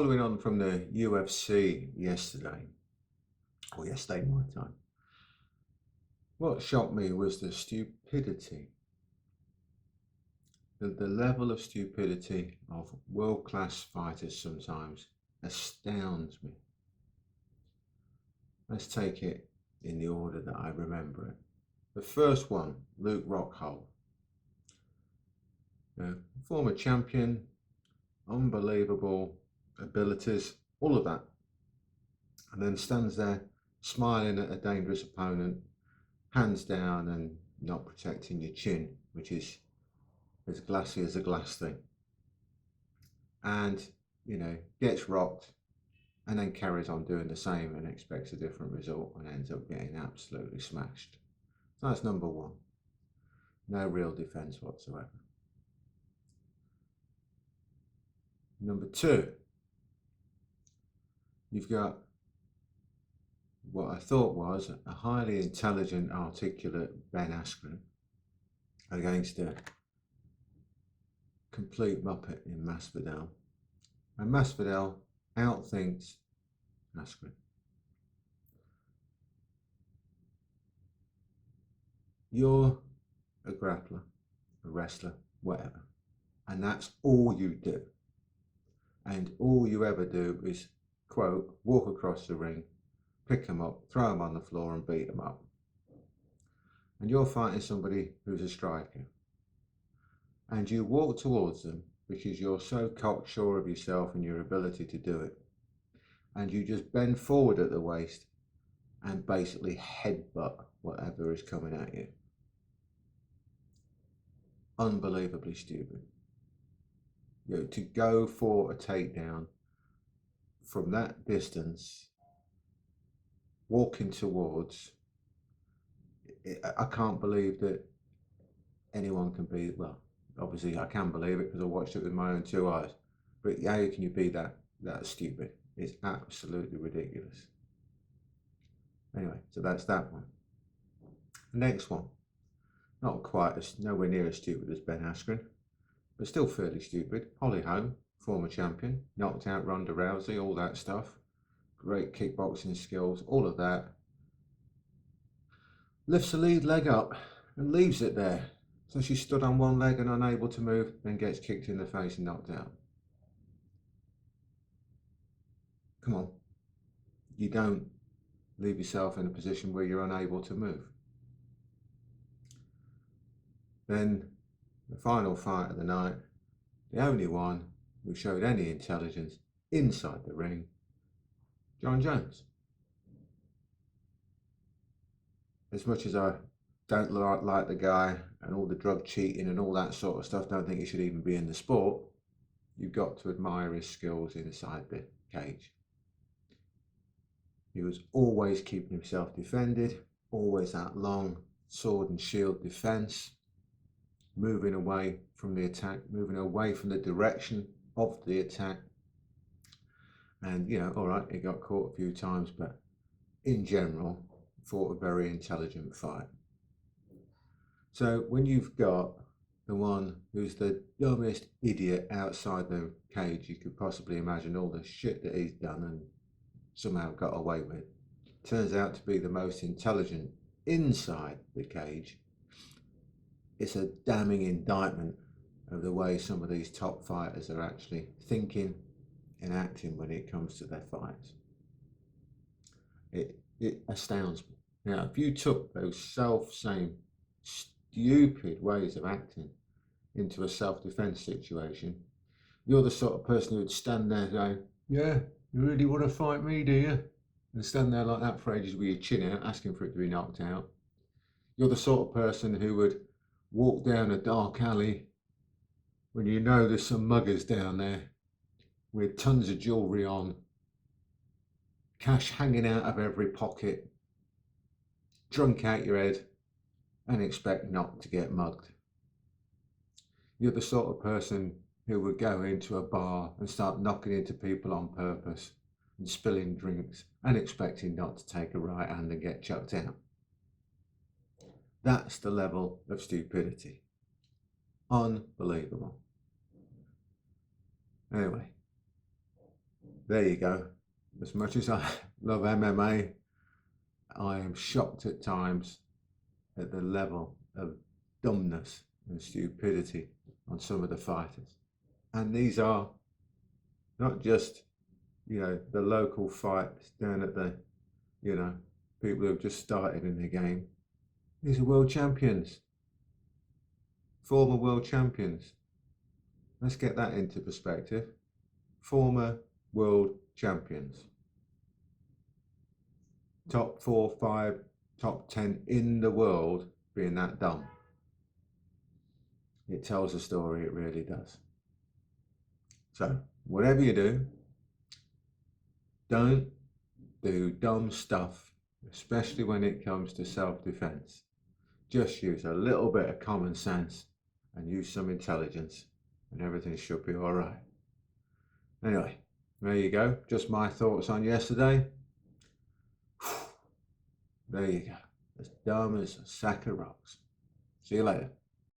following on from the UFC yesterday, or yesterday my time, what shocked me was the stupidity, the level of stupidity of world-class fighters sometimes astounds me. Let's take it in the order that I remember it. The first one, Luke Rockhold, former champion, unbelievable abilities, all of that, and then stands there smiling at a dangerous opponent, hands down and not protecting your chin, which is as glassy as a glass thing, and gets rocked and then carries on doing the same and expects a different result and ends up getting absolutely smashed. So that's number one. No real defense whatsoever. Number two, you've got what I thought was a highly intelligent, articulate Ben Askren against a complete muppet in Masvidal. And Masvidal outthinks Askren. You're a grappler, a wrestler, whatever, and that's all you do. And all you ever do is, quote, walk across the ring, pick them up, throw them on the floor and beat them up. And you're fighting somebody who's a striker. And you walk towards them because you're so cocksure of yourself and your ability to do it. And you just bend forward at the waist and basically headbutt whatever is coming at you. Unbelievably stupid. To go for a takedown from that distance, walking towards, I can't believe that anyone can be, well, obviously I can believe it because I watched it with my own two eyes, but how can you be that stupid? It's absolutely ridiculous. Anyway, so that's that one. Next one, not quite as, nowhere near as stupid as Ben Askren, but still fairly stupid. Holly Holm, former champion, knocked out Ronda Rousey, all that stuff. Great kickboxing skills, all of that. Lifts the lead leg up and leaves it there. So she stood on one leg and unable to move, then gets kicked in the face and knocked out. Come on. You don't leave yourself in a position where you're unable to move. Then the final fight of the night, the only one who showed any intelligence inside the ring, John Jones. As much as I don't like the guy and all the drug cheating and all that sort of stuff, don't think he should even be in the sport, you've got to admire his skills inside the cage. He was always keeping himself defended, always that long sword and shield defense, moving away from the attack, moving away from the direction of the attack. And, all right, he got caught a few times, but in general, fought a very intelligent fight. So when you've got the one who's the dumbest idiot outside the cage you could possibly imagine, all the shit that he's done and somehow got away with, turns out to be the most intelligent inside the cage, it's a damning indictment of the way some of these top fighters are actually thinking and acting when it comes to their fights. It astounds me. Now, if you took those same stupid ways of acting into a self-defense situation, you're the sort of person who would stand there going, yeah, you really want to fight me, do you? And stand there like that for ages with your chin out, asking for it to be knocked out. You're the sort of person who would walk down a dark alley when you know there's some muggers down there with tons of jewellery on, cash hanging out of every pocket, drunk out your head, and expect not to get mugged. You're the sort of person who would go into a bar and start knocking into people on purpose and spilling drinks and expecting not to take a right hand and get chucked out. That's the level of stupidity. Unbelievable. Anyway, there you go. As much as I love MMA, I am shocked at times at the level of dumbness and stupidity on some of the fighters. And these are not just, the local fights down at the, people who have just started in the game. These are world champions, former world champions. Let's get that into perspective. Former world champions. Top 4, 5, top 10 in the world being that dumb. It tells a story, it really does. So, whatever you do, don't do dumb stuff, especially when it comes to self-defense. Just use a little bit of common sense and use some intelligence, and everything should be all right. Anyway, there you go. Just my thoughts on yesterday. There you go. As dumb as a sack of rocks. See you later.